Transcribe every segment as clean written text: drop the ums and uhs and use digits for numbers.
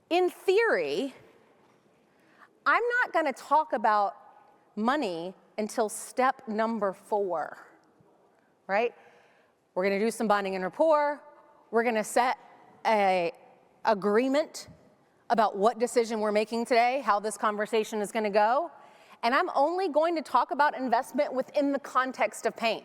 In theory, I'm not going to talk about money until step number 4, right? We're going to do some bonding and rapport. We're going to set an agreement about what decision we're making today, how this conversation is going to go. And I'm only going to talk about investment within the context of pain.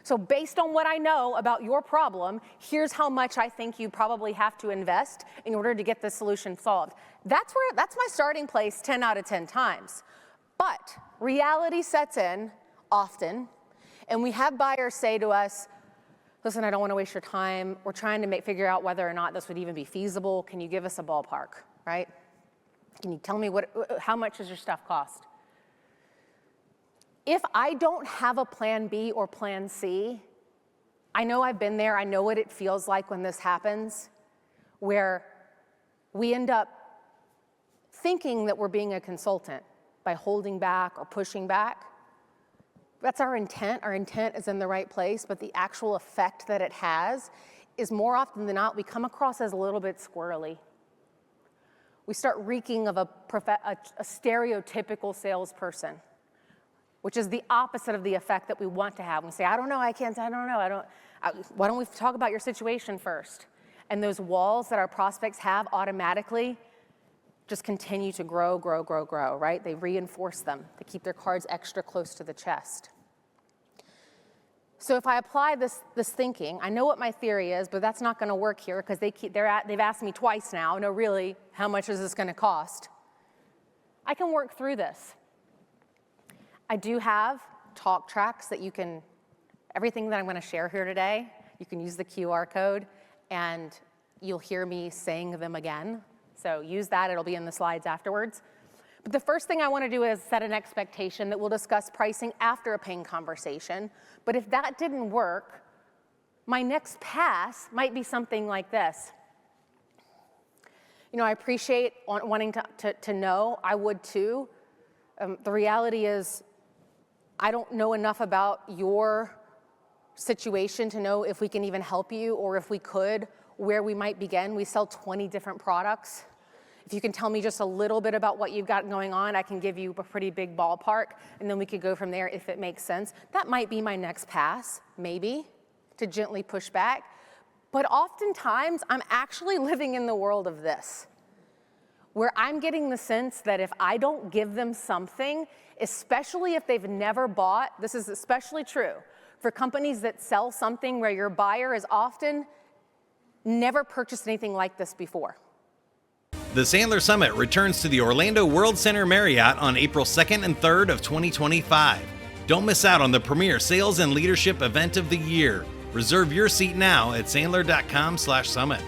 So based on what I know about your problem, here's how much I think you probably have to invest in order to get the solution solved. That's my starting place 10 out of 10 times. But reality sets in often, and we have buyers say to us, listen, I don't want to waste your time. We're trying to figure out whether or not this would even be feasible. Can you give us a ballpark, right? Can you tell me how much does your stuff cost? If I don't have a plan B or plan C, I know I've been there. I know what it feels like when this happens, where we end up thinking that we're being a consultant by holding back or pushing back. That's our intent. Our intent is in the right place, but the actual effect that it has is more often than not, we come across as a little bit squirrely. We start reeking of a stereotypical salesperson, which is the opposite of the effect that we want to have. We say, I don't know, I can't, I don't know, why don't we talk about your situation first? And those walls that our prospects have automatically just continue to grow, right? They reinforce them. They keep their cards extra close to the chest. So if I apply this thinking, I know what my theory is, but that's not going to work here because they've asked me twice now, no, really, how much is this going to cost? I can work through this. I do have talk tracks that everything that I'm going to share here today, you can use the QR code and you'll hear me saying them again. So use that, it'll be in the slides afterwards. But the first thing I want to do is set an expectation that we'll discuss pricing after a pain conversation. But if that didn't work, my next pass might be something like this. I appreciate wanting to know, I would too. The reality is, I don't know enough about your situation to know if we can even help you or if we could, where we might begin. We sell 20 different products. If you can tell me just a little bit about what you've got going on, I can give you a pretty big ballpark, and then we could go from there if it makes sense. That might be my next pass, maybe, to gently push back. But oftentimes, I'm actually living in the world of this, where I'm getting the sense that if I don't give them something, especially if they've never bought, this is especially true for companies that sell something where your buyer is often never purchased anything like this before. The Sandler Summit returns to the Orlando World Center Marriott on April 2nd and 3rd of 2025. Don't miss out on the premier sales and leadership event of the year. Reserve your seat now at sandler.com/summit.